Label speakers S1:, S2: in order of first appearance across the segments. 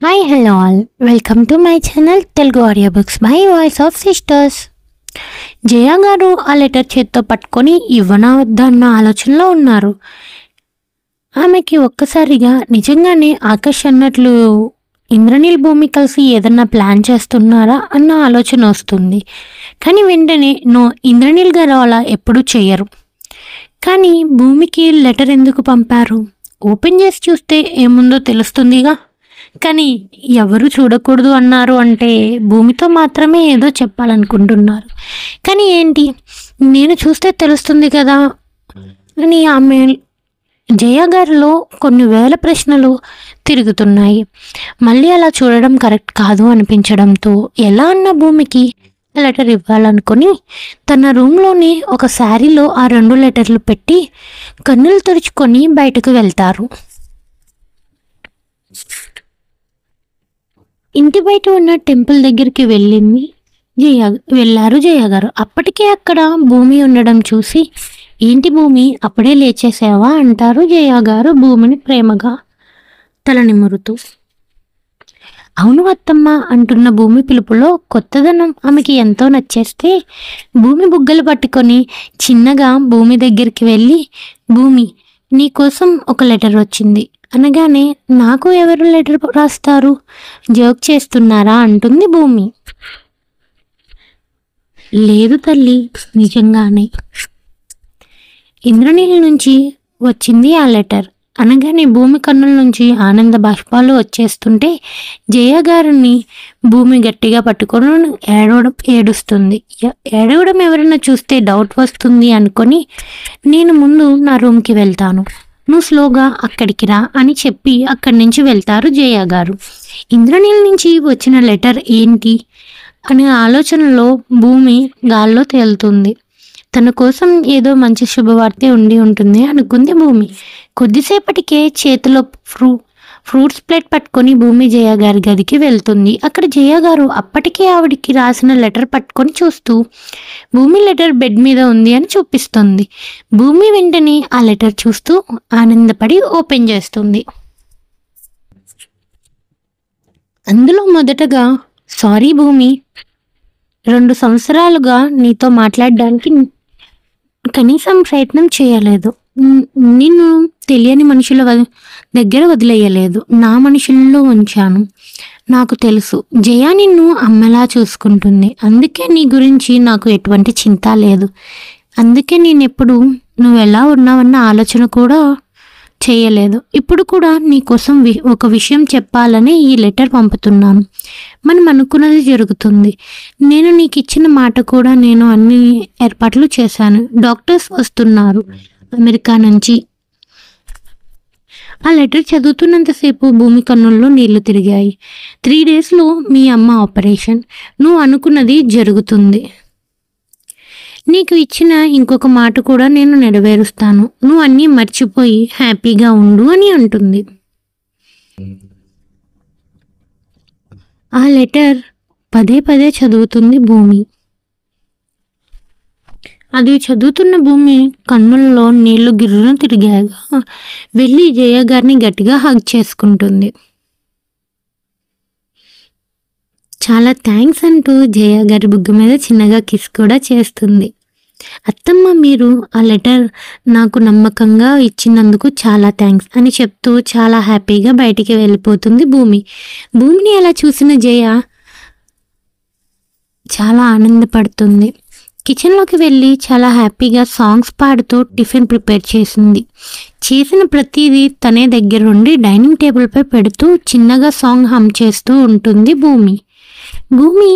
S1: Hi hello all welcome to my channel Telugu audio books by voice of sisters. Jaya garu ఆ letter చేత్తో పట్టుకొని ఇవ్వనా వద్దా అన్న ఆలోచనలో ఉన్నారు. ఆమెకి ఒక్కసారిగా నిజంగానే ఆకాష్ అన్నట్లు ఇంద్రనీల్ భూమి కలిసి ఏదన్నా ప్లాన్ చేస్తున్నారా అన్న ఆలోచన వస్తుంది. కానీ వెంటనే నో, ఇంద్రనీల్ గారు అలా ఎప్పుడూ చేయరు. కానీ భూమికి లెటర్ ఎందుకు పంపారు? ఓపెన్ చేసి చూస్తే ఏముందో తెలుస్తుందిగా. కానీ ఎవరు చూడకూడదు అన్నారు అంటే భూమితో మాత్రమే ఏదో చెప్పాలనుకుంటున్నారు. కానీ ఏంటి, నేను చూస్తే తెలుస్తుంది కదా అని ఆమె జయ గారిలో కొన్ని వేల ప్రశ్నలు తిరుగుతున్నాయి. మళ్ళీ అలా చూడడం కరెక్ట్ కాదు అనిపించడంతో ఎలా అన్న భూమికి లెటర్ ఇవ్వాలనుకుని తన రూమ్లోని ఒక శారీలో ఆ 2 లెటర్లు పెట్టి కన్నులు తుడుచుకొని బయటకు వెళ్తారు. ఇంటి బయట ఉన్న టెంపుల్ దగ్గరికి వెళ్ళారు జయ గారు. అప్పటికే అక్కడ భూమి ఉండడం చూసి, ఏంటి భూమి అప్పుడే లేచేసావా అంటారు జయ గారు భూమిని ప్రేమగా తల నిమురుతూ. అవును అత్తమ్మ అంటున్న భూమి పిలుపులో కొత్తదనం ఆమెకి ఎంతో నచ్చేస్తే భూమి బుగ్గలు పట్టుకొని చిన్నగా భూమి దగ్గరికి వెళ్ళి, భూమి నీకోసం ఒక లెటర్ వచ్చింది అనగానే, నాకు ఎవరు లెటర్ రాస్తారు, జోక్ చేస్తున్నారా అంటుంది భూమి. లేదు తల్లి, నిజంగానే ఇంద్రనీల్ నుంచి వచ్చింది ఆ లెటర్ అనగానే భూమి కన్నుల నుంచి ఆనంద బాష్పాలు వచ్చేస్తుంటే జయ గారిని భూమి గట్టిగా పట్టుకొని ఏడుస్తుంది. ఏడవడం ఎవరైనా చూస్తే డౌట్ వస్తుంది అనుకొని, నేను ముందు నా రూమ్కి వెళ్తాను, నువ్వు స్లోగా అక్కడికి రా అని చెప్పి అక్కడి నుంచి వెళ్తారు జయ గారు. ఇంద్రనీల్ నుంచి వచ్చిన లెటర్ ఏంటి అనే ఆలోచనలో భూమి గాల్లో తేలుతుంది. తన కోసం ఏదో మంచి శుభవార్తే ఉండి ఉంటుంది అనుకుంది భూమి. కొద్దిసేపటికే చేతిలో ఫ్రూట్స్ ప్లేట్ పట్టుకొని భూమి జయ గారి గదికి వెళ్తుంది. అక్కడ జయ గారు అప్పటికే ఆవిడికి రాసిన లెటర్ పట్టుకొని చూస్తూ, భూమి లెటర్ బెడ్ మీద ఉంది అని చూపిస్తుంది. భూమి వెంటనే ఆ లెటర్ చూస్తూ ఆనందపడి ఓపెన్ చేస్తుంది. అందులో మొదటగా, సారీ భూమి, 2 సంవత్సరాలుగా నీతో మాట్లాడడానికి కనీసం ప్రయత్నం చేయలేదు. నిన్ను తెలియని మనుషుల దగ్గర వదిలేయలేదు, నా మనుషుల్లో ఉంచాను. నాకు తెలుసు జయ నిన్ను అమ్మలా చూసుకుంటుంది, అందుకే నీ గురించి నాకు ఎటువంటి చింత లేదు. అందుకే నేను ఎప్పుడు నువ్వు ఎలా ఉన్నావన్న ఆలోచన కూడా చేయలేదు. ఇప్పుడు కూడా నీకోసం ఒక విషయం చెప్పాలని ఈ లెటర్ పంపుతున్నాను. మనం అనుకున్నది జరుగుతుంది. నేను నీకు ఇచ్చిన మాట కూడా నేను అన్ని ఏర్పాట్లు చేశాను. డాక్టర్స్ వస్తున్నారు అమెరికా నుంచి. ఆ లెటర్ చదువుతున్నంతసేపు భూమి కన్నుల్లో నీళ్లు తిరిగాయి. 3 డేస్లో మీ అమ్మ ఆపరేషన్. నువ్వు అనుకున్నది జరుగుతుంది. నీకు ఇచ్చిన ఇంకొక మాట కూడా నేను నెరవేరుస్తాను. నువ్వు అన్నీ మర్చిపోయి హ్యాపీగా ఉండు అని అంటుంది. ఆ లెటర్ పదే పదే చదువుతుంది భూమి. అది చదువుతున్న భూమి కన్నుల్లో నీళ్లు గిర్రున తిరిగాగా వెళ్ళి జయ గారిని గట్టిగా హగ్ చేసుకుంటుంది. చాలా థ్యాంక్స్ అంటూ జయ గారి బుగ్గ మీద చిన్నగా కిస్ కూడా చేస్తుంది. అత్తమ్మ, మీరు ఆ లెటర్ నాకు నమ్మకంగా ఇచ్చినందుకు చాలా థ్యాంక్స్ అని చెప్తూ చాలా హ్యాపీగా బయటికి వెళ్ళిపోతుంది భూమి. భూమిని అలా చూసిన జయ చాలా ఆనందపడుతుంది. కిచెన్లోకి వెళ్ళి చాలా హ్యాపీగా సాంగ్స్ పాడుతూ టిఫిన్ ప్రిపేర్ చేసింది. చేసిన ప్రతిదీ తనే దగ్గరుండి డైనింగ్ టేబుల్పై పెడుతూ చిన్నగా సాంగ్ హమ్ చేస్తూ ఉంటుంది భూమి. భూమి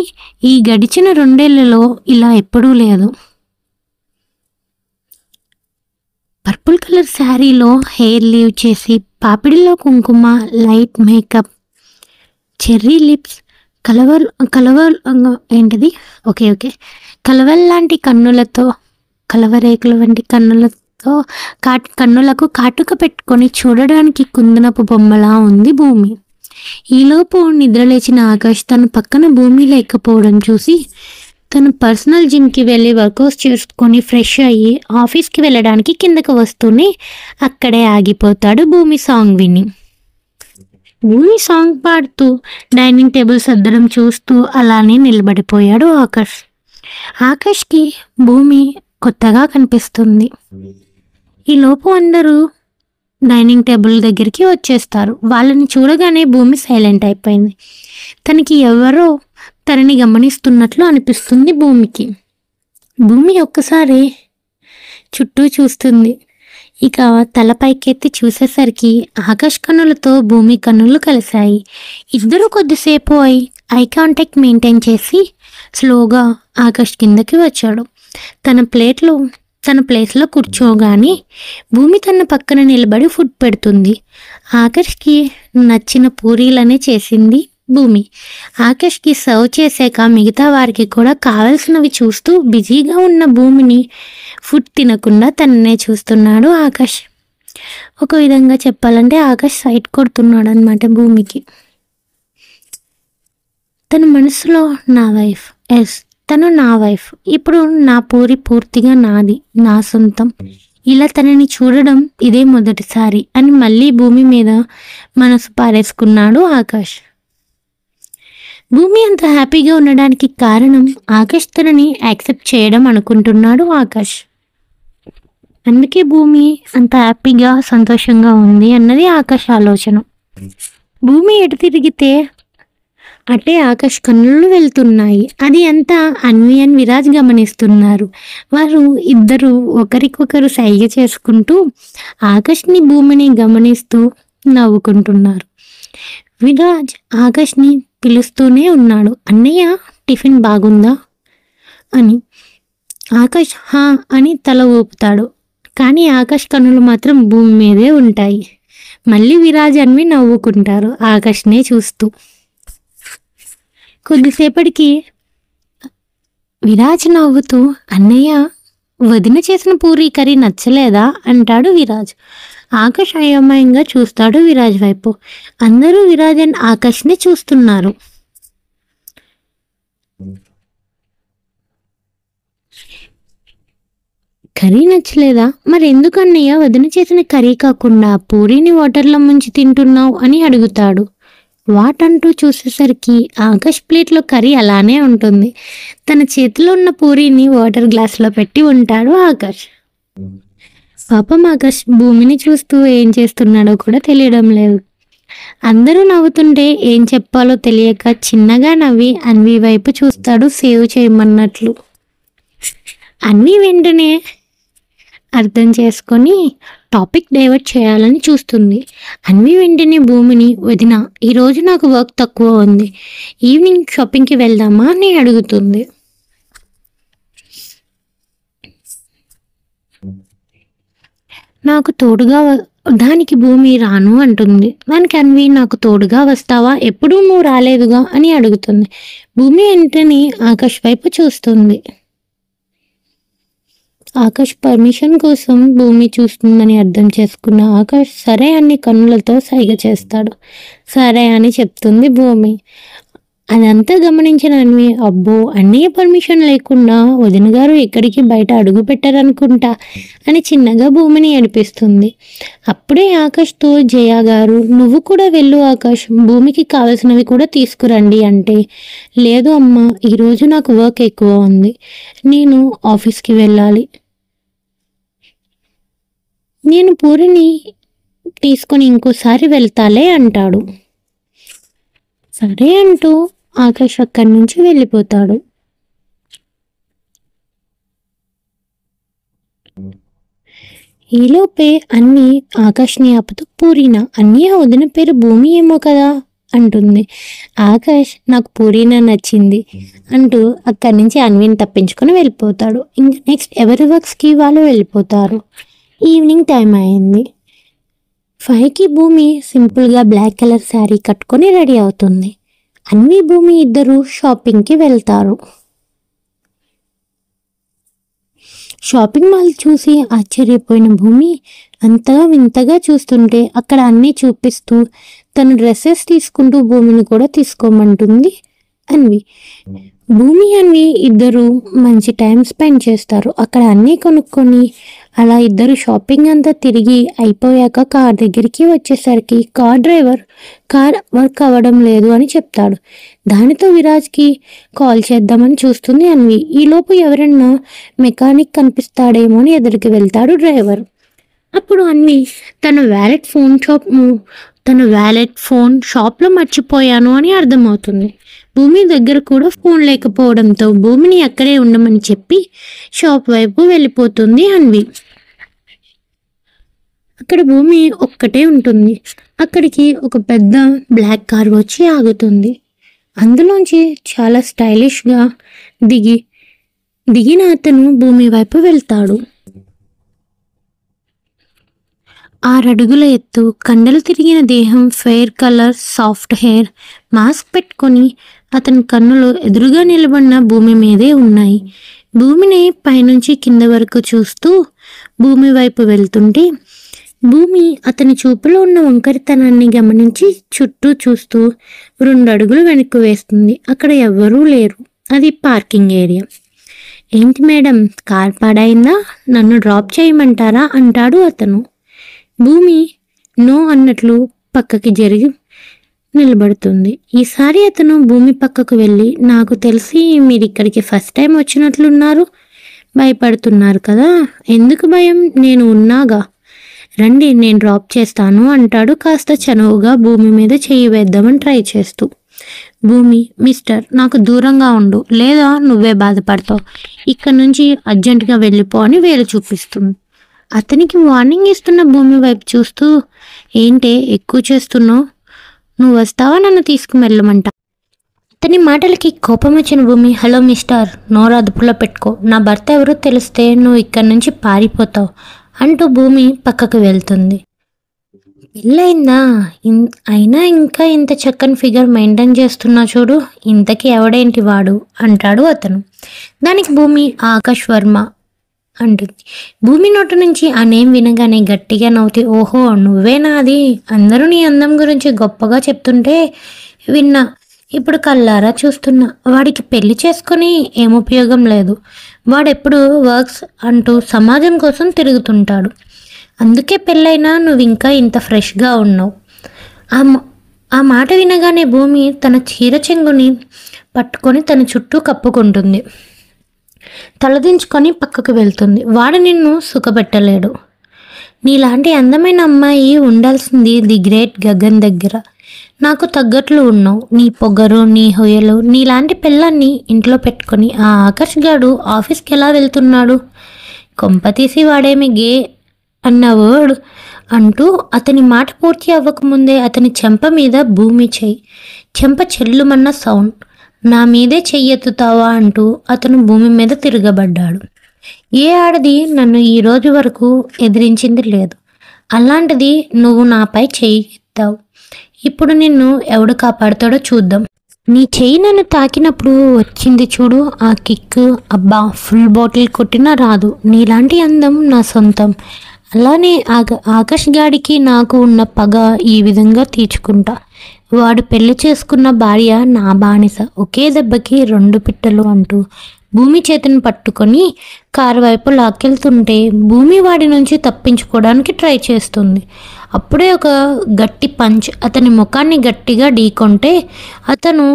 S1: ఈ గడిచిన 2 ఏళ్లలో ఇలా ఎప్పుడూ లేదు. పర్పుల్ కలర్ శారీలో హెయిర్ లీవ్ చేసి, పాపిడిలో కుంకుమ, లైట్ మేకప్, చెర్రీ లిప్స్, కలవల్లాంటి కన్నులతో, కలవరేకుల వంటి కన్నులతో కన్నులకు కాటుక పెట్టుకొని చూడడానికి కుందనపు బొమ్మలా ఉంది భూమి. ఈలోపు నిద్రలేచిన ఆకాష్ తన పక్కన భూమి లేకపోవడం చూసి తను పర్సనల్ జిమ్కి వెళ్ళి వర్కౌట్స్ చేసుకొని ఫ్రెష్ అయ్యి ఆఫీస్కి వెళ్ళడానికి కిందకు వస్తూనే అక్కడే ఆగిపోతాడు భూమి సాంగ్ విని. భూమి సాంగ్ పాడుతూ డైనింగ్ టేబుల్ సర్దడం చూస్తూ అలానే నిలబడిపోయాడు ఆకాష్. ఆకాష్కి భూమి కొత్తగా కనిపిస్తుంది. ఈలోపు అందరూ డైనింగ్ టేబుల్ దగ్గరికి వచ్చేస్తారు. వాళ్ళని చూడగానే భూమి సైలెంట్ అయిపోయింది. తనకి ఎవరో తనని గమనిస్తున్నట్లు అనిపిస్తుంది భూమికి. భూమి ఒక్కసారి చుట్టూ చూస్తుంది. ఇక తల పైకెత్తి చూసేసరికి ఆకాష్ కన్నులతో భూమి కన్నులు కలిశాయి. ఇద్దరు కొద్దిసేపు ఐ కాంటాక్ట్ మెయింటైన్ చేసి స్లోగా ఆకాష్ కిందకి వచ్చాడు. తన ప్లేస్లో కూర్చోగానే భూమి తన పక్కన నిలబడి ఫుడ్ పెడుతుంది. ఆకాష్కి నచ్చిన పూరీలనే చేసింది భూమి. ఆకాష్కి సర్వ్ చేశాక మిగతా వారికి కూడా కావాల్సినవి చూస్తూ బిజీగా ఉన్న భూమిని ఫుడ్ తినకుండా తననే చూస్తున్నాడు ఆకాష్. ఒక విధంగా చెప్పాలంటే ఆకాష్ సైట్ కొడుతున్నాడు అనమాట భూమికి. తన మనసులో నా వైఫ్, తను నా వైఫ్, ఇప్పుడు నా పూరి పూర్తిగా నాది, నా సొంతం. ఇలా తనని చూడడం ఇదే మొదటిసారి అని మళ్ళీ భూమి మీద మనసు పారేసుకున్నాడు ఆకాష్. భూమి అంత హ్యాపీగా ఉండడానికి కారణం ఆకాష్ తనని యాక్సెప్ట్ చేయడం అనుకుంటున్నాడు ఆకాష్. అందుకే భూమి అంత హ్యాపీగా సంతోషంగా ఉంది అన్నది ఆకాష్ ఆలోచన. భూమి ఎటు తిరిగితే అటే ఆకాష్ కన్నులు వెళ్తున్నాయి. అది అంతా అన్వి అండ్ విరాజ్ గమనిస్తున్నారు. వారు ఇద్దరు ఒకరికొకరు సైగ చేసుకుంటూ ఆకాష్ని భూమిని గమనిస్తూ నవ్వుకుంటున్నారు. విరాజ్ ఆకాష్ని పిలుస్తూనే ఉన్నాడు, అన్నయ్య టిఫిన్ బాగుందా అని. ఆకాష్ హా అని తల ఊపుతాడు. కానీ ఆకాష్ కన్నులు మాత్రం భూమి మీదే ఉంటాయి. మళ్ళీ విరాజ్ అన్వి నవ్వుకుంటారు ఆకాష్నే చూస్తూ. కొద్దిసేపటికి విరాజ్ నవ్వుతూ, అన్నయ్య వదిన చేసిన పూరీ కర్రీ నచ్చలేదా అంటాడు విరాజ్. ఆకాష్ అయోమయంగా చూస్తాడు విరాజ్ వైపు. అందరూ విరాజ్ అండ్ ఆకాష్ని చూస్తున్నారు. కర్రీ నచ్చలేదా? మరి ఎందుకు అన్నయ్య వదిన చేసిన కర్రీ కాకుండా పూరీని వాటర్లో ముంచి తింటున్నావు అని అడుగుతాడు. వాటంటూ చూసేసరికి ఆకాష్ ప్లేట్లో కర్రీ అలానే ఉంటుంది. తన చేతిలో ఉన్న పూరీని వాటర్ గ్లాస్లో పెట్టి ఉంటాడు ఆకాష్. పాపం ఆకాష్ భూమిని చూస్తూ ఏం చేస్తున్నాడో కూడా తెలియడం లేదు. అందరూ నవ్వుతుంటే ఏం చెప్పాలో తెలియక చిన్నగా నవ్వి అన్వి వైపు చూస్తాడు సేవ్ చేయమన్నట్లు. అన్వి వెంటనే అర్థం చేసుకొని టాపిక్ డైవర్ట్ చేయాలని చూస్తుంది. అన్వి వెంటనే భూమిని, వదిన ఈరోజు నాకు వర్క్ తక్కువ ఉంది, ఈవినింగ్ షాపింగ్కి వెళ్దామా అని అడుగుతుంది. నాకు తోడుగా దానికి భూమి రాను అంటుంది. దానికి అన్వి నాకు తోడుగా వస్తావా, ఎప్పుడూ నువ్వు రాలేదుగా అని అడుగుతుంది. భూమి వెంటనే ఆకాష్ వైపు చూస్తుంది. ఆకాష్ పర్మిషన్ కోసం భూమి చూస్తుందని అర్థం చేసుకున్న ఆకాష్ సరే అని కన్నులతో సైగ చేస్తాడు. సరే అని చెప్తుంది భూమి. అదంతా గమనించిన అన్వి, అబ్బో అన్నయ్య పర్మిషన్ లేకుండా వదిన గారు ఎక్కడికి బయట అడుగు పెట్టారనుకుంటా అని చిన్నగా భూమిని ఏడిపిస్తుంది. అప్పుడే ఆకాష్తో జయ గారు, నువ్వు కూడా వెళ్ళు ఆకాష్, భూమికి కావాల్సినవి కూడా తీసుకురండి అంటే, లేదు అమ్మా ఈరోజు నాకు వర్క్ ఎక్కువ ఉంది, నేను ఆఫీస్కి వెళ్ళాలి, నేను పూరిని తీసుకొని ఇంకోసారి వెళ్తాలే అంటాడు. సరే అంటూ ఆకాష్ అక్కడి నుంచి వెళ్ళిపోతాడు. ఈలోపే అన్ని ఆకాష్ని ఆపుతూ, పూరీనా అన్నయ్య వదిన పేరు భూమి ఏమో కదా అంటుంది. ఆకాష్ నాకు పూరీనా నచ్చింది అంటూ అక్కడి నుంచి అన్విని తప్పించుకొని వెళ్ళిపోతాడు. ఇంకా నెక్స్ట్ ఎవరి వర్క్స్కి వాళ్ళు వెళ్ళిపోతారు. ఈవినింగ్ టైం అయింది. 5కి భూమి సింపుల్గా బ్లాక్ కలర్ శారీ కట్టుకొని రెడీ అవుతుంది. అన్వి భూమి ఇద్దరు షాపింగ్కి వెళ్తారు. షాపింగ్ మాల్ చూసి ఆశ్చర్యపోయిన భూమి అంతగా వింతగా చూస్తుంటే అక్కడ అన్నీ చూపిస్తూ తను డ్రెస్సెస్ తీసుకుంటూ భూమిని కూడా తీసుకోమంటుంది అన్వి. భూమి అన్వి ఇద్దరు మంచి టైం స్పెండ్ చేస్తారు. అక్కడ అన్నీ కొనుక్కొని అలా ఇద్దరు షాపింగ్ అంతా తిరిగి అయిపోయాక కార్ దగ్గరికి వచ్చేసరికి కార్ డ్రైవర్ కార్ వర్క్ అవ్వడం లేదు అని చెప్తాడు. దానితో విరాజ్కి కాల్ చేద్దామని చూస్తుంది అన్వి. ఈలోపు ఎవరన్నా మెకానిక్ కనిపిస్తాడేమో అని ఎదురుకి వెళ్తాడు డ్రైవర్. అప్పుడు అన్వి తన వ్యాలెట్ ఫోన్ షాప్లో మర్చిపోయాను అని అర్థమవుతుంది. భూమి దగ్గర కూడా ఫోన్ లేకపోవడంతో భూమిని అక్కడే ఉండమని చెప్పి షాప్ వైపు వెళ్ళిపోతుంది అన్వి. అక్కడ భూమి ఒక్కటే ఉంటుంది. అక్కడికి ఒక పెద్ద బ్లాక్ కార్ వచ్చి ఆగుతుంది. అందులోంచి చాలా స్టైలిష్గా దిగిన అతను భూమి వైపు వెళ్తాడు. 6 అడుగుల ఎత్తు, కండలు తిరిగిన దేహం, fair colour, soft hair, mask పెట్టుకొని అతని కన్నులు ఎదురుగా నిలబడిన భూమి మీదే ఉన్నాయి. భూమిని పైనుంచి కింద వరకు చూస్తూ భూమి వైపు వెళ్తుంటే భూమి అతని చూపులో ఉన్న వంకరితనాన్ని గమనించి చుట్టూ చూస్తూ 2 అడుగులు వెనక్కు వేస్తుంది. అక్కడ ఎవ్వరూ లేరు. అది పార్కింగ్ ఏరియా. ఏంటి మేడం, కార్ పాడైందా? నన్ను డ్రాప్ చేయమంటారా అంటాడు అతను. భూమి నో అన్నట్లు పక్కకి జరిగి నిలబడుతుంది. ఈసారి అతను భూమి పక్కకు వెళ్ళి, నాకు తెలిసి మీరు ఇక్కడికి ఫస్ట్ టైం వచ్చినట్లున్నారు, భయపడుతున్నారు కదా? ఎందుకు భయం, నేను ఉన్నాగా, రండి నేను డ్రాప్ చేస్తాను అంటాడు కాస్త చనువుగా భూమి మీద చెయ్యి వేద్దామని ట్రై చేస్తూ. భూమి, మిస్టర్, నాకు దూరంగా ఉండు లేదా నువ్వే బాధపడతావు, ఇక్కడ నుంచి అర్జెంటుగా వెళ్ళిపో అని వేలు చూపిస్తుంది. అతనికి వార్నింగ్ ఇస్తున్న భూమి వైపు చూస్తూ, ఏంటే ఎక్కువ చేస్తున్నావు, నువ్వు వస్తావా నన్ను తీసుకువెళ్ళమంట. అతని మాటలకి కోపం వచ్చిన భూమి, హలో మిస్టర్, నోరు అదుపులో పెట్టుకో, నా భర్త ఎవరో తెలిస్తే నువ్వు ఇక్కడి నుంచి పారిపోతావు అంటూ భూమి పక్కకు వెళ్తుంది. పెళ్ళయిందా? అయినా ఇంకా ఇంత చక్కని ఫిగర్ మెయింటైన్ చేస్తున్నా చూడు, ఇంతకీ ఎవడేంటి వాడు అంటాడు అతను. దానికి భూమి, ఆకాష్ వర్మ అంటుంది. భూమి నోటి నుంచి ఆ నేమ్ వినగానే గట్టిగా నవ్వుతూ, ఓహో నువ్వేనా అది, అందరూ నీ అందం గురించి గొప్పగా చెప్తుంటే విన్నా, ఇప్పుడు కళ్ళారా చూస్తున్నా. వాడికి పెళ్లి చేసుకొని ఏం ఉపయోగం లేదు, వాడెప్పుడు వర్క్స్ అంటూ సమాజం కోసం తిరుగుతుంటాడు, అందుకే పెళ్ళైనా నువ్వు ఇంకా ఇంత ఫ్రెష్గా ఉన్నావు. ఆ మాట వినగానే భూమి తన చీర చెంగుని పట్టుకొని తన చుట్టూ కప్పుకుంటుంది. తలదించుకొని పక్కకు వెళ్తుంది. వాడు నిన్ను సుఖపెట్టలేడు. నీలాంటి అందమైన అమ్మాయి ఉండాల్సింది ది గ్రేట్ గగన్ దగ్గర. నాకు తగ్గట్లు ఉన్నావు. నీ పొగరు, నీ హొయలు, నీలాంటి పిల్లాన్ని ఇంట్లో పెట్టుకొని ఆ ఆకాష్ గాడు ఆఫీస్కి ఎలా వెళ్తున్నాడు? కొంపతీసి వాడేమి గే అన్న వర్డ్ అంటూ అతని మాట పూర్తి అవ్వకముందే అతని చెంప మీద భూమి చెంప చెల్లుమన్న సౌండ్. నా మీదే చెయ్యెత్తుతావా అంటూ అతను భూమి మీద తిరగబడ్డాడు. ఏ ఆడది నన్ను ఈ రోజు వరకు ఎదిరించింది లేదు, అలాంటిది నువ్వు నాపై చెయ్యి ఎత్తావు. ఇప్పుడు నిన్ను ఎవడు కాపాడుతాడో చూద్దాం. నీ చెయ్యి నన్ను తాకినప్పుడు వచ్చింది చూడు ఆ కిక్, అబ్బా ఫుల్ బాటిల్ కొట్టినా రాదు. నీలాంటి అందం నా సొంతం. అలానే ఆకాష్ గాడికి నాకు ఉన్న పగ ఈ విధంగా తీర్చుకుంటా. వాడు పెళ్లి చేసుకున్న భార్య నా బానిస, ఒకే దెబ్బకి 2 పిట్టలు అంటూ భూమి చేతిని పట్టుకొని కారు వైపు లాక్కెళ్తుంటే భూమి వాడి నుంచి తప్పించుకోవడానికి ట్రై చేస్తుంది. అప్పుడే ఒక గట్టి పంచ్ అతని ముఖాన్ని గట్టిగా ఢీకొంటే అతను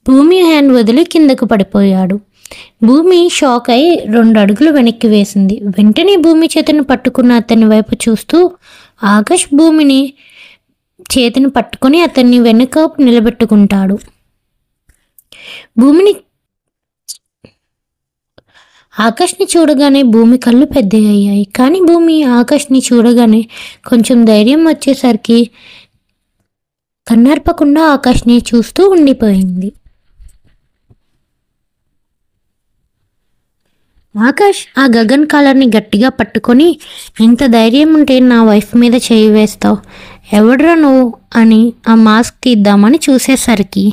S1: భూమి హ్యాండ్ వదిలి కిందకు పడిపోయాడు. భూమి షాక్ అయి 2 అడుగులు వెనక్కి వేసింది. వెంటనే భూమి చేతిని పట్టుకున్న అతని వైపు చూస్తూ ఆకాష్ భూమిని చేతిని పట్టుకొని అతన్ని వెనుక నిలబెట్టుకుంటాడు. ఆకాష్ని చూడగానే భూమి కళ్ళు పెద్దయ్యాయి. కానీ భూమి ఆకాష్ని చూడగానే కొంచెం ధైర్యం వచ్చేసరికి కన్నార్పకుండా ఆకాష్ని చూస్తూ ఉండిపోయింది. ఆకాష్ ఆ గగన్ కాలర్ని గట్టిగా పట్టుకొని, ఇంత ధైర్యం ఉంటే నా వైఫ్ మీద చేయి వేస్తావు, ఎవడ్రా నువ్వు అని ఆ మాస్క్ తీద్దామని చూసేసరికి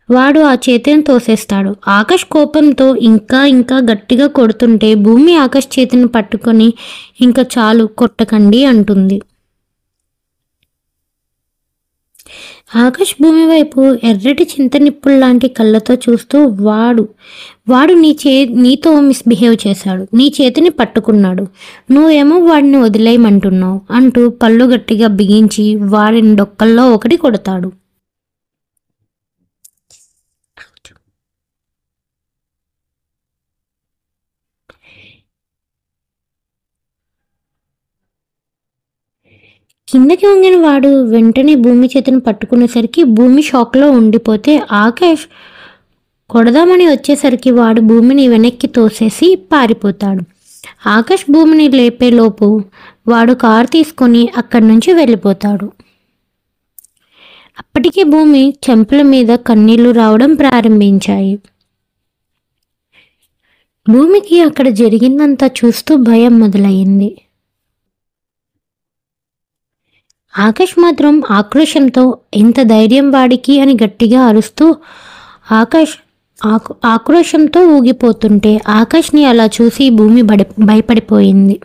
S1: వాడు ఆ చేతిని తోసేస్తాడు. ఆకాష్ కోపంతో ఇంకా గట్టిగా కొడుతుంటే భూమి ఆకాష్ చేతిని పట్టుకొని, ఇంకా చాలు కొట్టకండి అంటుంది. ఆకాష్ భూమి వైపు ఎర్రటి చింతనిప్పుల్లాంటి కళ్ళతో చూస్తూ వాడు నీతో మిస్బిహేవ్ చేశాడు, నీ చేతిని పట్టుకున్నాడు, నువ్వేమో వాడిని వదిలేయమంటున్నావు అంటూ పళ్ళు గట్టిగా బిగించి వాడిని డొక్కల్లో ఒకటి కొడతాడు. కిందకి వంగిన వాడు వెంటనే భూమి చేతిని పట్టుకునేసరికి భూమి షాక్లో ఉండిపోతే ఆకాష్ కొడదామని వచ్చేసరికి వాడు భూమిని వెనక్కి తోసేసి పారిపోతాడు. ఆకాష్ భూమిని లేపేలోపు వాడు కారు తీసుకొని అక్కడి నుంచి వెళ్ళిపోతాడు. అప్పటికే భూమి చెంపల మీద కన్నీళ్లు రావడం ప్రారంభించాయి. భూమికి అక్కడ జరిగిందంతా చూస్తూ భయం మొదలయ్యింది. ఆకాష్ మాత్రం ఆక్రోషంతో ఎంత ధైర్యం వాడికి అని గట్టిగా అరుస్తూ ఆక్రోషంతో ఊగిపోతుంటే ఆకాష్ని అలా చూసి భూమి భయపడిపోయింది.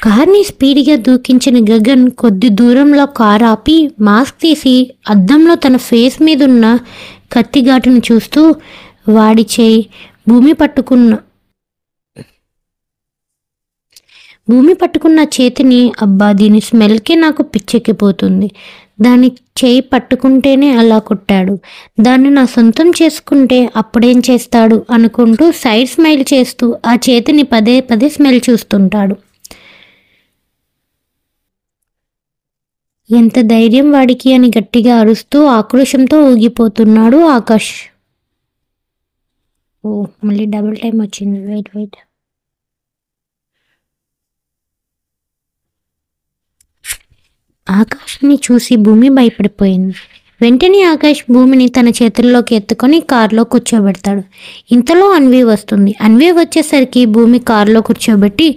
S1: కార్ని స్పీడ్గా దూకించిన గగన్ కొద్ది దూరంలో కారు ఆపి మాస్క్ తీసి అద్దంలో తన ఫేస్ మీద ఉన్న కత్తిఘాటును చూస్తూ వాడి చేయి భూమి పట్టుకున్న చేతిని, అబ్బా దీని స్మెల్కే నాకు పిచ్చెక్కిపోతుంది, దాని చేయి పట్టుకుంటేనే అలా కొట్టాడు, దాన్ని నా సొంతం చేసుకుంటే అప్పుడేం చేస్తాడు అనుకుంటూ సైడ్ స్మైల్ చేస్తూ ఆ చేతిని పదే పదే స్మెల్ చూస్తుంటాడు. ఎంత ధైర్యం వాడికి అని గట్టిగా అరుస్తూ ఆక్రోషంతో ఊగిపోతున్నాడు ఆకాష్. ఓ మళ్ళీ డబుల్ టైం వచ్చింది, వెయిట్. ఆకాష్ని చూసి భూమి భయపడిపోయింది. వెంటనే ఆకాష్ భూమిని తన చేతుల్లోకి ఎత్తుకొని కారులో కూర్చోబెడతాడు. ఇంతలో అన్వి వస్తుంది. అన్వి వచ్చేసరికి భూమి కారులో కూర్చోబెట్టి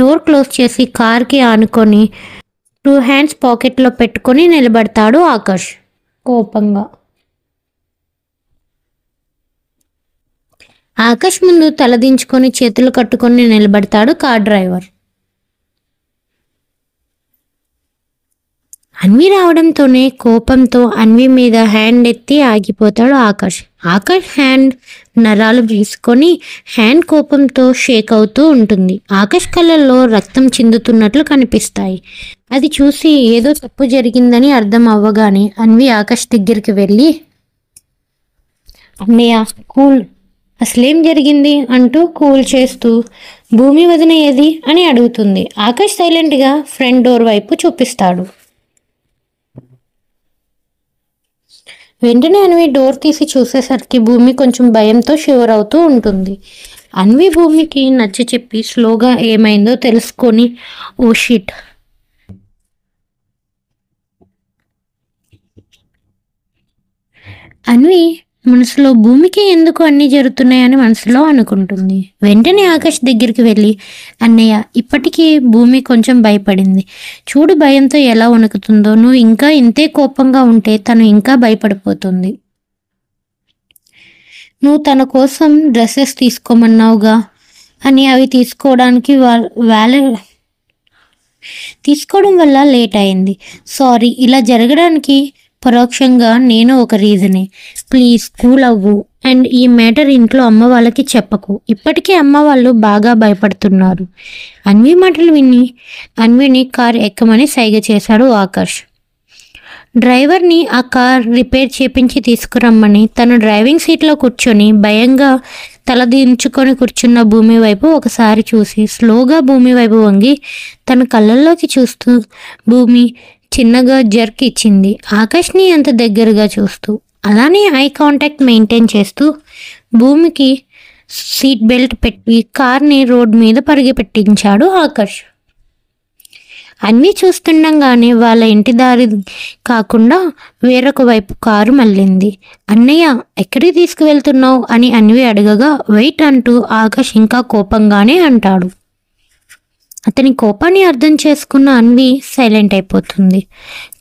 S1: డోర్ క్లోజ్ చేసి కార్కి ఆనుకొని 2 హ్యాండ్స్ పాకెట్లో పెట్టుకొని నిలబడతాడు ఆకాష్ కోపంగా. ఆకాష్ ముందు తలదించుకొని చేతులు కట్టుకొని నిలబడతాడు కార్ డ్రైవర్. అన్వి రావడంతోనే కోపంతో అన్వి మీద హ్యాండ్ ఎత్తి ఆగిపోతాడు ఆకాష్. ఆకాష్ హ్యాండ్ నరాలు తీసుకొని హ్యాండ్ కోపంతో షేక్ అవుతూ ఉంటుంది. ఆకాష్ కళ్ళల్లో రక్తం చిందుతున్నట్లు కనిపిస్తాయి. అది చూసి ఏదో తప్పు జరిగిందని అర్థం అవ్వగానే అన్వి ఆకాష్ దగ్గరికి వెళ్ళి, అన్నయ్య కూల్, అసలేం జరిగింది అంటూ కూల్ చేస్తూ భూమి వదిన ఏది అని అడుగుతుంది. ఆకాష్ సైలెంట్గా ఫ్రంట్ డోర్ వైపు చూపిస్తాడు. వెంటనే అన్వి డోర్ తీసి చూసేసరికి భూమి కొంచెం భయంతో షివర్ అవుతూ ఉంటుంది. అన్వి భూమికి నచ్చ చెప్పి స్లోగా ఏమైందో తెలుసుకొని, ఓ షిట్, అన్వి మనసులో భూమికి ఎందుకు అన్నీ జరుగుతున్నాయని మనసులో అనుకుంటుంది. వెంటనే ఆకాష్ దగ్గరికి వెళ్ళి, అన్నయ్య ఇప్పటికీ భూమి కొంచెం భయపడింది, చూడు భయంతో ఎలా వణుకుతుందో, నువ్వు ఇంకా ఇంతే కోపంగా ఉంటే తను ఇంకా భయపడిపోతుంది. నువ్వు తన కోసం డ్రెస్సెస్ తీసుకోమన్నావుగా అని అవి తీసుకోవడం వల్ల లేట్ అయింది. సారీ, ఇలా జరగడానికి పరోక్షంగా నేను ఒక రీజనే. ప్లీజ్ కూల్ అవ్వు అండ్ ఈ మ్యాటర్ ఇంట్లో అమ్మ వాళ్ళకి చెప్పకు. ఇప్పటికే అమ్మ వాళ్ళు బాగా భయపడుతున్నారు. అన్వి మాటలు విని అన్విని కార్ ఎక్కమని సైగ చేశాడు ఆకాష్. డ్రైవర్ని ఆ కార్ రిపేర్ చేపించి తీసుకురమ్మని తను డ్రైవింగ్ సీట్లో కూర్చొని భయంగా తలదించుకొని కూర్చున్న భూమి వైపు ఒకసారి చూసి స్లోగా భూమి వైపు వంగి తన కళ్ళల్లోకి చూస్తూ భూమి చిన్నగా జర్క్ ఇచ్చింది. ఆకాష్ని అంత దగ్గరగా చూస్తూ అలానే ఐ కాంటాక్ట్ మెయింటైన్ చేస్తూ భూమికి సీట్ బెల్ట్ పెట్టి కార్ని రోడ్ మీద పరిగెట్టించాడు ఆకాష్. అన్నీ చూస్తుండగానే వాళ్ళ ఇంటి దారి కాకుండా వేరొక వైపు కారు మళ్ళింది. అన్నయ్య ఎక్కడికి తీసుకువెళ్తున్నావు అని అన్వి అడగగా వెయిట్ అంటూ ఆకాష్ ఇంకా కోపంగానే అంటాడు. అతని కోపాన్ని అర్థం చేసుకున్న అన్వి సైలెంట్ అయిపోతుంది.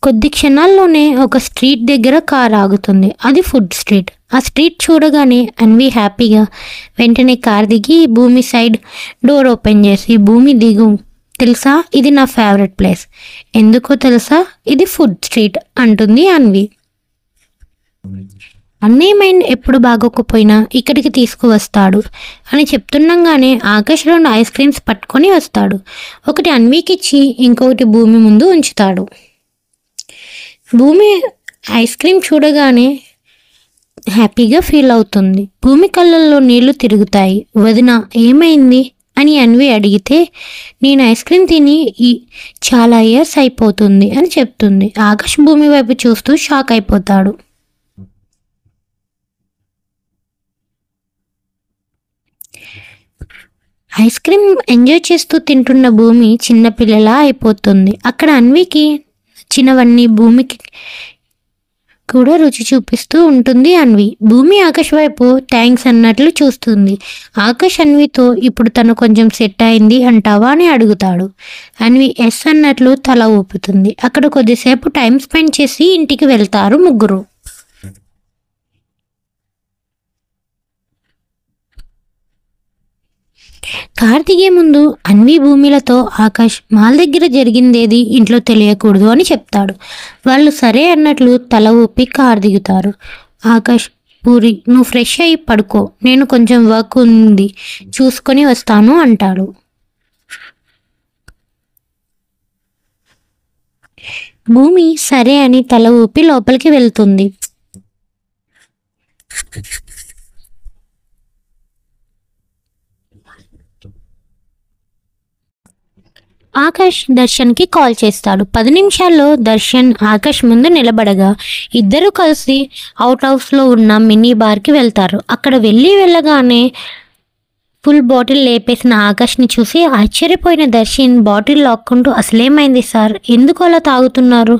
S1: కొద్ది క్షణాల్లోనే ఒక స్ట్రీట్ దగ్గర కార్ ఆగుతుంది. అది ఫుడ్ స్ట్రీట్. ఆ స్ట్రీట్ చూడగానే అన్వి హ్యాపీగా వెంటనే కార్ దిగి భూమి సైడ్ డోర్ ఓపెన్ చేసి భూమి దిగు తెలుసా, ఇది నా ఫేవరెట్ ప్లేస్. ఎందుకో తెలుసా, ఇది ఫుడ్ స్ట్రీట్ అంటుంది అన్వి. అన్నయ్య మైండ్ ఎప్పుడు బాగోకపోయినా ఇక్కడికి తీసుకువస్తాడు అని చెప్తుండగానే ఆకాష్ 2 ఐస్ క్రీమ్స్ పట్టుకొని వస్తాడు. ఒకటి అన్వికి ఇచ్చి ఇంకొకటి భూమి ముందు ఉంచుతాడు. భూమి ఐస్ క్రీమ్ చూడగానే హ్యాపీగా ఫీల్ అవుతుంది. భూమి కళ్ళల్లో నీళ్లు తిరుగుతాయి. వదిన ఏమైంది అని అన్వి అడిగితే, నేను ఐస్ క్రీమ్ తిని చాలా ఇయర్స్ అయిపోతుంది అని చెప్తుంది. ఆకాష్ భూమి వైపు చూస్తూ షాక్ అయిపోతాడు. ఐస్ క్రీమ్ ఎంజాయ్ చేస్తూ తింటున్న భూమి చిన్నపిల్లలా అయిపోతుంది. అక్కడ అన్వికి నచ్చినవన్నీ భూమికి కూడా రుచి చూపిస్తూ ఉంటుంది అన్వి. భూమి ఆకాష్ వైపు థ్యాంక్స్ అన్నట్లు చూస్తుంది. ఆకాష్ అన్వితో, ఇప్పుడు తను కొంచెం సెట్ అయింది అంటావా అని అడుగుతాడు. అన్వి ఎస్ అన్నట్లు తల ఊపుతుంది. అక్కడ కొద్దిసేపు టైం స్పెండ్ చేసి ఇంటికి వెళ్తారు ముగ్గురు. కార్ దిగే ముందు అన్వి భూమిలతో, ఆకాష్ మాల్ దగ్గర జరిగిందేది ఇంట్లో తెలియకూడదు అని చెప్తాడు. వాళ్ళు సరే అన్నట్లు తల ఊపి కార్ దిగుతారు. ఆకాష్, పూరి నువ్వు ఫ్రెష్ అయ్యి పడుకో, నేను కొంచెం వర్క్ ఉంది చూసుకొని వస్తాను అంటాడు. భూమి సరే అని తల ఊపి లోపలికి వెళ్తుంది. ఆకాష్ దర్శన్కి కాల్ చేస్తాడు. 10 నిమిషాల్లో దర్శన్ ఆకాష్ ముందు నిలబడగా ఇద్దరు కలిసి అవుట్ హౌస్లో ఉన్న మినీ బార్కి వెళ్తారు. అక్కడ వెళ్ళగానే ఫుల్ బాటిల్ లేపేసిన ఆకాష్ని చూసి ఆశ్చర్యపోయిన దర్శన్ బాటిల్ లాక్కుంటూ, అసలేమైంది సార్, ఎందుకు అలా తాగుతున్నారు,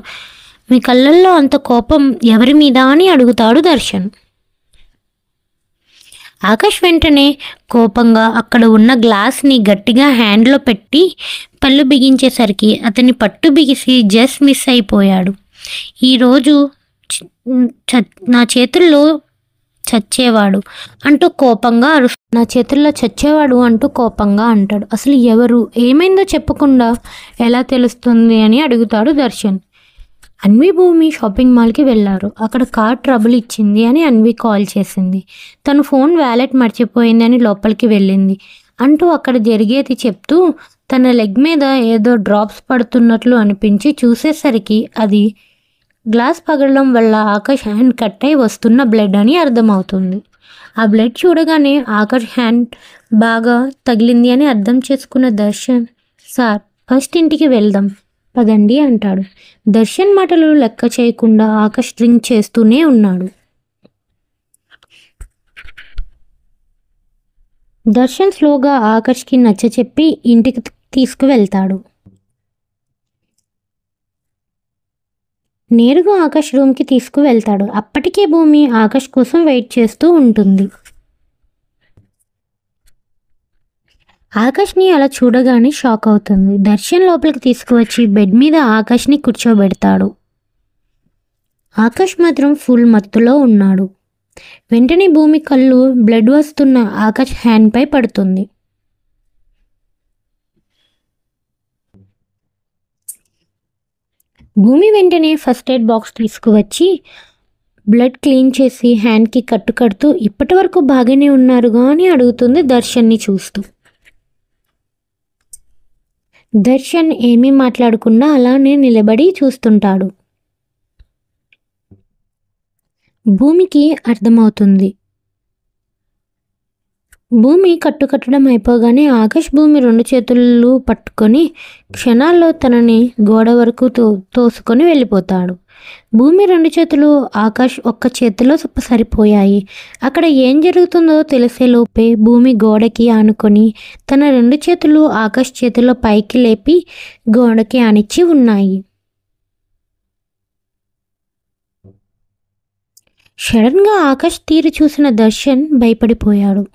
S1: మీ కళ్ళల్లో అంత కోపం ఎవరి మీద అని అడుగుతాడు దర్శన్. ఆకాష్ వెంటనే కోపంగా అక్కడ ఉన్న గ్లాస్ని గట్టిగా హ్యాండ్లో పెట్టి పళ్ళు బిగించేసరికి అతని పట్టు బిగిసి జస్ట్ మిస్ అయిపోయాడు. ఈరోజు నా చేతుల్లో చచ్చేవాడు అంటూ కోపంగా నా చేతుల్లో చచ్చేవాడు అంటూ కోపంగా అంటాడు. అసలు ఎవరు, ఏమైందో చెప్పకుండా ఎలా తెలుస్తుంది అని అడుగుతాడు దర్శన్. అన్వి భూమి షాపింగ్ మాల్కి వెళ్ళారు. అక్కడ కార్ ట్రబుల్ ఇచ్చింది అని అన్వి కాల్ చేసింది. తను ఫోన్ వ్యాలెట్ మర్చిపోయింది అని లోపలికి వెళ్ళింది అంటూ అక్కడ జరిగేది చెప్తూ, తన లెగ్ మీద ఏదో డ్రాప్స్ పడుతున్నట్లు అనిపించి చూసేసరికి అది గ్లాస్ పగలడం వల్ల ఆకాష్ హ్యాండ్ కట్ అయి వస్తున్న బ్లడ్ అని అర్థమవుతుంది. ఆ బ్లడ్ చూడగానే ఆకాష్ హ్యాండ్ బాగా తగిలింది అని అర్థం చేసుకున్న దర్శన్, సార్ ఫస్ట్ ఇంటికి వెళ్దాం పదండి అంటాడు. దర్శన్ మాటలు లెక్క చేయకుండా ఆకాష్ డ్రింక్ చేస్తూనే ఉన్నాడు. దర్శన్ స్లోగా ఆకాష్కి నచ్చచెప్పి ఇంటికి తీసుకువెళ్తాడు. నేరుగా ఆకాష్ రూమ్కి తీసుకువెళ్తాడు. అప్పటికే భూమి ఆకాష్ కోసం వెయిట్ చేస్తూ ఉంటుంది. ఆకాష్ని అలా చూడగానే షాక్ అవుతుంది. దర్శన్ లోపలికి తీసుకువచ్చి బెడ్ మీద ఆకాష్ని కూర్చోబెడతాడు. ఆకాష్ మాత్రం ఫుల్ మత్తులో ఉన్నాడు. వెంటనే భూమి కళ్ళు బ్లడ్ వస్తున్న ఆకాష్ హ్యాండ్పై పడుతుంది. భూమి వెంటనే ఫస్ట్ ఎయిడ్ బాక్స్ తీసుకువచ్చి బ్లడ్ క్లీన్ చేసి హ్యాండ్కి కట్టుకడుతూ, ఇప్పటి వరకు బాగానే ఉన్నారుగా అని అడుగుతుంది దర్శన్ని చూస్తూ. దర్శన్ ఏమీ మాట్లాడకుండా అలానే నిలబడి చూస్తుంటాడు. భూమికి అర్థమవుతుంది. భూమి కట్టడం అయిపోగానే ఆకాష్ భూమి 2 చేతులు పట్టుకొని క్షణాల్లో తనని గోడ వరకు తోసుకొని వెళ్ళిపోతాడు. భూమి 2 చేతులు ఆకాష్ ఒక్క చేతిలో సరిపోయాయి. అక్కడ ఏం జరుగుతుందో తెలిసేలోపే భూమి గోడకి ఆనుకొని తన 2 చేతులు ఆకాష్ చేతిలో పైకి లేపి గోడకి ఆనిచ్చి ఉన్నాయి. సడన్గా ఆకాష్ తీరు చూసిన దర్శన్ భయపడిపోయాడు.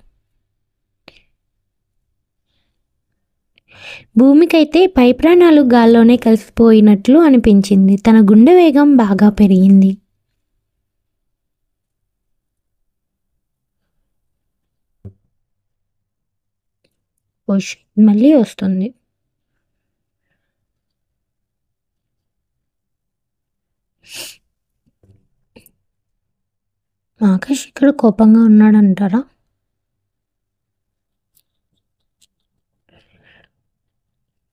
S1: భూమికైతే పై ప్రాణాలు గాల్లోనే కలిసిపోయినట్లు అనిపించింది. తన గుండె వేగం బాగా పెరిగింది. మళ్ళీ వస్తుంది. ఆకాష్ ఇక్కడ కోపంగా ఉన్నాడంటారా?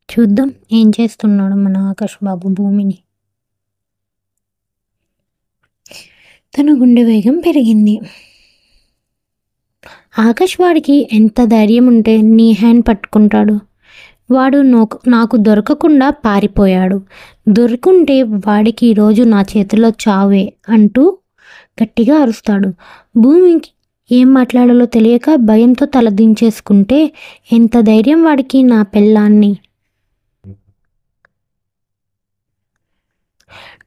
S1: చూద్దాం ఏం చేస్తున్నాడు మన ఆకాష్ బాబు భూమిని. తన గుండె వేగం పెరిగింది. ఆకాష్ వాడికి ఎంత ధైర్యం ఉంటే నీ హ్యాండ్ పట్టుకుంటాడు? వాడు నాకు దొరకకుండా పారిపోయాడు. దొరుకుంటే వాడికి ఈరోజు నా చేతిలో చావే అంటూ గట్టిగా అరుస్తాడు. భూమికి ఏం మాట్లాడాలో తెలియక భయంతో తలదించేసుకుంటే ఎంత ధైర్యం వాడికి నా పెళ్ళాన్ని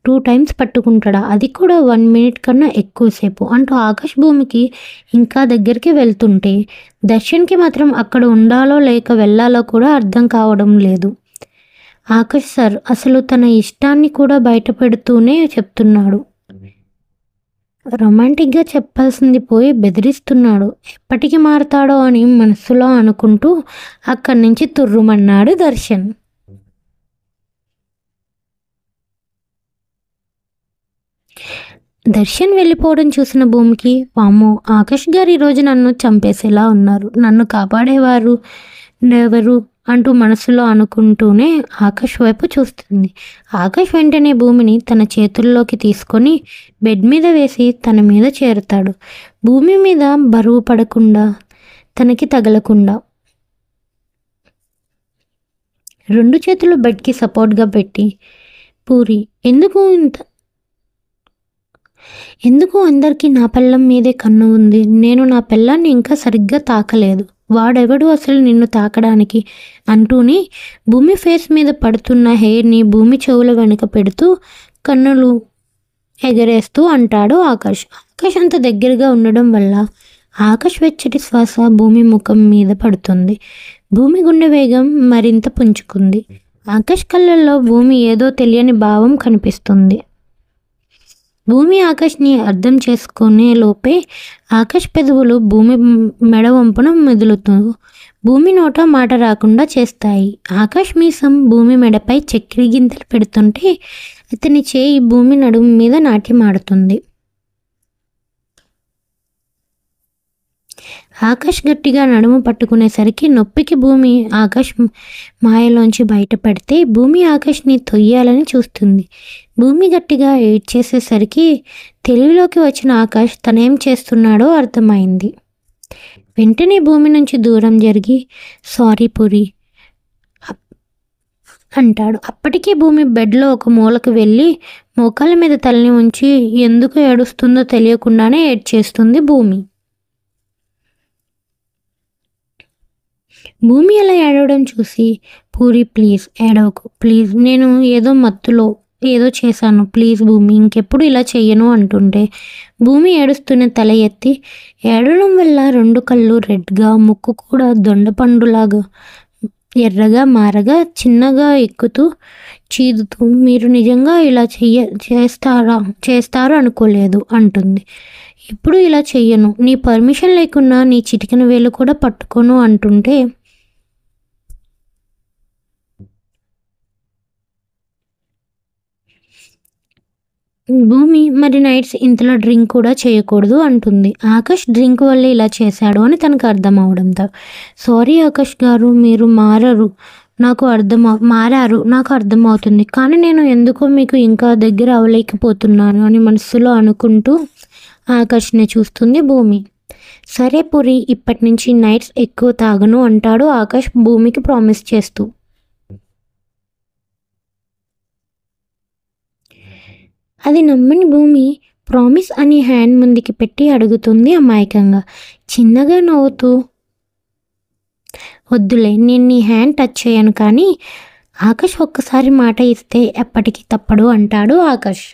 S1: 2 టైమ్స్ పట్టుకుంటాడా? అది కూడా 1 మినిట్ కన్నా ఎక్కువసేపు అంటూ ఆకాష్ భూమికి ఇంకా దగ్గరికి వెళ్తుంటే దర్శన్కి మాత్రం అక్కడ ఉండాలో లేక వెళ్ళాలో కూడా అర్థం కావడం లేదు. ఆకాష్ సార్ అసలు తన ఇష్టాన్ని కూడా బయట పెడుతూనే చెప్తున్నాడు. రొమాంటిక్గా చెప్పాల్సింది పోయి బెదిరిస్తున్నాడు. ఎప్పటికి మారతాడో అని మనసులో అనుకుంటూ అక్కడి నుంచి తుర్రుమన్నాడు దర్శన్. దర్శన్ వెళ్ళిపోవడం చూసిన భూమికి వామ్మో, ఆకాష్ గారు ఈరోజు నన్ను చంపేసేలా ఉన్నారు, నన్ను కాపాడేవారు ఎవరు అంటూ మనసులో అనుకుంటూనే ఆకాష్ వైపు చూస్తుంది. ఆకాష్ వెంటనే భూమిని తన చేతుల్లోకి తీసుకొని బెడ్ మీద వేసి తన మీద చేరుతాడు. భూమి మీద బరువు పడకుండా తనకి తగలకుండా 2 చేతులు బెడ్కి సపోర్ట్గా పెట్టి, పూరి ఎందుకు అందరికీ నా పెళ్ళం మీదే కన్ను ఉంది? నేను నా పెళ్ళాన్ని ఇంకా సరిగ్గా తాకలేదు. వాడెవడు అసలు నిన్ను తాకడానికి అంటూనే భూమి ఫేస్ మీద పడుతున్న హెయిర్ని భూమి చెవుల వెనుక పెడుతూ కన్నులు ఎగరేస్తూ అంటాడు ఆకాష్. ఆకాష్ అంత దగ్గరగా ఉండడం వల్ల ఆకాష్ వెచ్చటి శ్వాస భూమి ముఖం మీద పడుతుంది. భూమి గుండె వేగం మరింత పుంజుకుంది. ఆకాష్ కళ్ళల్లో భూమి ఏదో తెలియని భావం కనిపిస్తుంది. భూమి ఆకాష్ని అర్థం చేసుకునే లోపే ఆకాష్ పెదవులు భూమి మెడ వంపున మెదులుతూ భూమి నోట మాట రాకుండా చేస్తాయి. ఆకాష్ మీసం భూమి మెడపై చక్కెర గింతలు పెడుతుంటే అతని చేయి భూమి నడుము మీద నాట్యమాడుతుంది. ఆకాష్ గట్టిగా నడుము పట్టుకునేసరికి నొప్పికి భూమి ఆకాష్ మాయలోంచి బయటపడితే భూమి ఆకాష్ని తొయ్యాలని చూస్తుంది. భూమి గట్టిగా ఏడ్చేసేసరికి తెలివిలోకి వచ్చిన ఆకాష్ తనేం చేస్తున్నాడో అర్థమైంది. వెంటనే భూమి నుంచి దూరం జరిగి సారీ పూరి అంటాడు. అప్పటికే భూమి బెడ్లో ఒక మూలకు వెళ్ళి మోకాళ్ళ మీద తలని ఉంచి ఎందుకు ఏడుస్తుందో తెలియకుండానే ఏడ్చేస్తుంది భూమి. భూమి అలా ఏడవడం చూసి పూరి ప్లీజ్ ఏడవకు ప్లీజ్, నేను ఏదో మత్తులో ఏదో చేశాను ప్లీజ్ భూమి, ఇంకెప్పుడు ఇలా చెయ్యను అంటుంటే భూమి ఏడుస్తూనే తల ఎత్తి ఏడవడం వల్ల 2 కళ్ళు రెడ్గా ముక్కు కూడా దొండపండులాగా ఎర్రగా మారగా చిన్నగా ఎక్కుతూ చీదుతూ మీరు నిజంగా ఇలా చేస్తారు అనుకోలేదు అంటుంది. ఇప్పుడు ఇలా చెయ్యను, నీ పర్మిషన్ లేకున్నా నీ చిటికెన వేలు కూడా పట్టుకోను అంటుంటే భూమి మరి నైట్స్ ఇంతలో డ్రింక్ కూడా చేయకూడదు అంటుంది. ఆకాష్ డ్రింక్ వల్ల ఇలా చేశాడు అని తనకు అర్థం అవడంతో సారీ ఆకాష్ గారు, మీరు మారారు నాకు అర్థమవుతుంది, కానీ నేను ఎందుకో మీకు ఇంకా దగ్గర అవ్వలేకపోతున్నాను అని మనసులో అనుకుంటూ ఆకాష్ని చూస్తుంది భూమి. సరే పూరి, ఇప్పటి నుంచి నైట్స్ ఎక్కువ తాగను అంటాడు ఆకాష్ భూమికి ప్రామిస్ చేస్తూ. అది నమ్మని భూమి ప్రామిస్ అని హ్యాండ్ ముందుకి పెట్టి అడుగుతుంది అమాయకంగా. చిన్నగా నవ్వుతూ వద్దులే, నేను నీ హ్యాండ్ టచ్ చేయను, కానీ ఆకాష్ ఒక్కసారి మాట ఇస్తే ఎప్పటికీ తప్పడు అంటాడు ఆకాష్.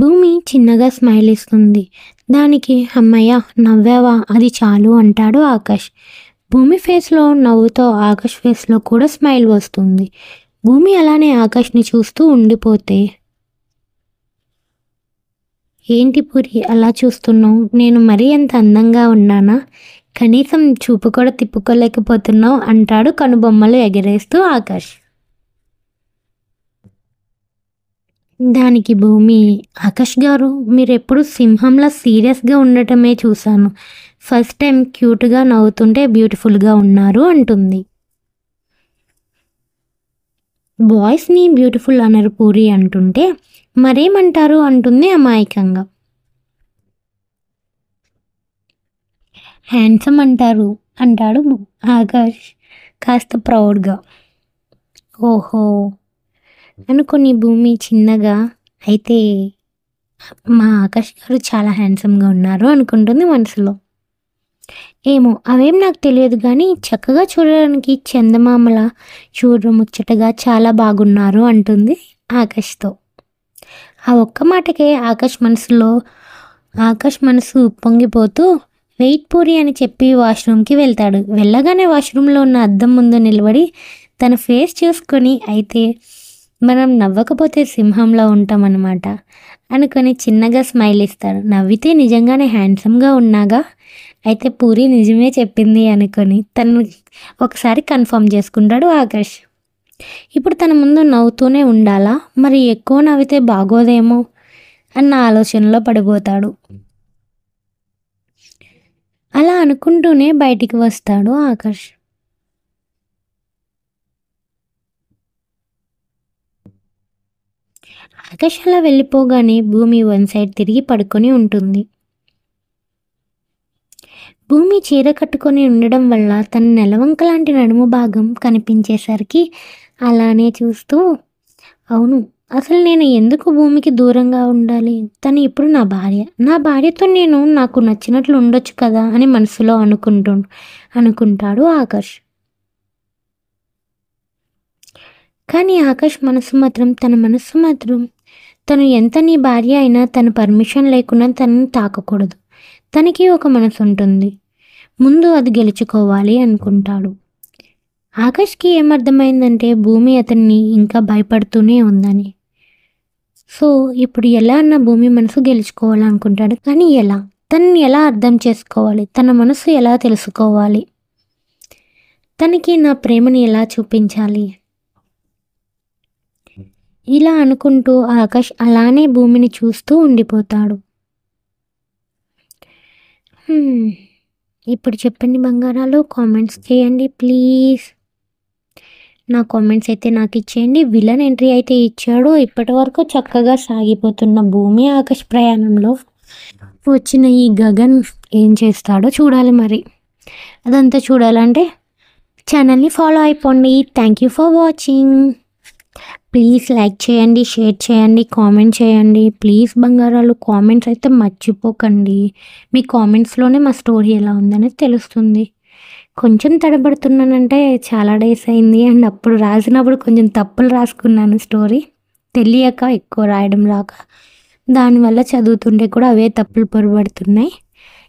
S1: భూమి చిన్నగా స్మైల్ ఇస్తుంది. దానికి అమ్మయ్య నవ్వావా, అది చాలు అంటాడు ఆకాష్. భూమి ఫేస్లో నవ్వుతో ఆకాష్ ఫేస్లో కూడా స్మైల్ వస్తుంది. భూమి అలానే ఆకాష్ని చూస్తూ ఉండిపోతే ఏంటి పూరి అలా చూస్తున్నావు, నేను మరీ అంత అందంగా ఉన్నానా, కనీసం చూపు కూడా తిప్పుకోలేకపోతున్నావు అంటాడు కనుబొమ్మలు ఎగరేస్తూ ఆకాష్. దానికి భూమి, ఆకాష్ గారు మీరెప్పుడు సింహంలా సీరియస్గా ఉండటమే చూశాను. ఫస్ట్ టైం క్యూట్గా నవ్వుతుంటే బ్యూటిఫుల్గా ఉన్నారు అంటుంది. బాయ్స్ని బ్యూటిఫుల్ అనరు పూరి అంటుంటే మరేమంటారు అంటుంది అమాయకంగా. హ్యాండ్సమ్ అంటారు అంటాడు ఆకాష్ కాస్త ప్రౌడ్గా. ఓహో అనుకుని భూమి చిన్నగా, అయితే మా ఆకాష్ గారు చాలా హ్యాండ్సమ్గా ఉన్నారు అనుకుంటుంది మనసులో. ఏమో అవేం నాకు తెలియదు కానీ చక్కగా చూడడానికి చందమామల చూడముచ్చటగా చాలా బాగున్నారు అంటుంది ఆకాష్తో. ఆ ఒక్క మాటకే ఆకాష్ మనసు ఉప్పొంగిపోతూ వెయిట్ పూరి అని చెప్పి వాష్రూమ్కి వెళ్తాడు. వెళ్ళగానే వాష్రూమ్లో ఉన్న అద్దం ముందు నిలబడి తన ఫేస్ చూసుకొని, అయితే మనం నవ్వకపోతే సింహంలో ఉంటామన్నమాట అనుకొని చిన్నగా స్మైల్ ఇస్తాడు. నవ్వితే నిజంగానే హ్యాండ్సమ్గా ఉన్నాగా, అయితే పూరి నిజమే చెప్పింది అనుకొని తను ఒకసారి కన్ఫర్మ్ చేసుకుంటాడు ఆకాష్. ఇప్పుడు తన ముందు నవ్వుతూనే ఉండాలా, మరి ఎక్కువ నవ్వితే బాగోదేమో అన్న ఆలోచనలో పడిపోతాడు. అలా అనుకుంటూనే బయటికి వస్తాడు ఆకాష్. ఆకాష్ అలా వెళ్ళిపోగానే భూమి వన్ సైడ్ తిరిగి పడుకొని ఉంటుంది. భూమి చీర కట్టుకొని ఉండడం వల్ల తన నెలవంక లాంటి నడుము భాగం కనిపించేసరికి అలానే చూస్తూ, అవును అసలు నేను ఎందుకు భూమికి దూరంగా ఉండాలి, తను ఇప్పుడు నా భార్యతో నేను నాకు నచ్చినట్లు ఉండొచ్చు కదా అని మనసులో అనుకుంటాడు ఆకాష్. కానీ ఆకాష్ తన మనసు మాత్రం తను ఎంత నీ భార్య అయినా తన పర్మిషన్ లేకుండా తనని తాకకూడదు, తనకి ఒక మనసు ఉంటుంది, ముందు అది గెలుచుకోవాలి అనుకుంటాడు. ఆకాష్కి ఏమర్థమైందంటే భూమి అతన్ని ఇంకా భయపడుతూనే ఉందని. సో ఇప్పుడు ఎలా అన్న భూమి మనసు గెలుచుకోవాలనుకుంటాడు. కానీ ఎలా, తనని ఎలా అర్థం చేసుకోవాలి, తన మనసు ఎలా తెలుసుకోవాలి, తనకి నా ప్రేమని ఎలా చూపించాలి, ఇలా అనుకుంటూ ఆకాష్ అలానే భూమిని చూస్తూ ఉండిపోతాడు. ఇప్పుడు చెప్పండి బంగారాలు, కామెంట్స్ చేయండి ప్లీజ్. నా కామెంట్స్ అయితే నాకు ఇచ్చేయండి. విలన్ ఎంట్రీ అయితే ఇచ్చాడు. ఇప్పటి వరకు చక్కగా సాగిపోతున్న భూమి ఆకాష్ ప్రయాణంలో వచ్చిన ఈ గగన్ ఏం చేస్తాడో చూడాలి. మరి అదంతా చూడాలంటే ఛానల్ని ఫాలో అయిపోండి. Thank you for watching. Please like చేయండి, షేర్ చేయండి, కామెంట్ చేయండి ప్లీజ్ బంగారాలు. కామెంట్స్ అయితే మర్చిపోకండి. మీ కామెంట్స్లోనే మా స్టోరీ ఎలా ఉందనేది తెలుస్తుంది. కొంచెం తడబడుతున్నానంటే చాలా డేస్ అయింది, అండ్ అప్పుడు రాసినప్పుడు కొంచెం తప్పులు రాసుకున్నాను. స్టోరీ తెలియక ఎక్కువ రాయడం రాక, దానివల్ల చదువుతుంటే కూడా అవే తప్పులు పొరబడుతున్నాయి.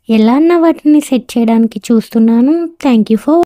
S1: ఎలా అన్న వాటిని సెట్ చేయడానికి చూస్తున్నాను. Thank you for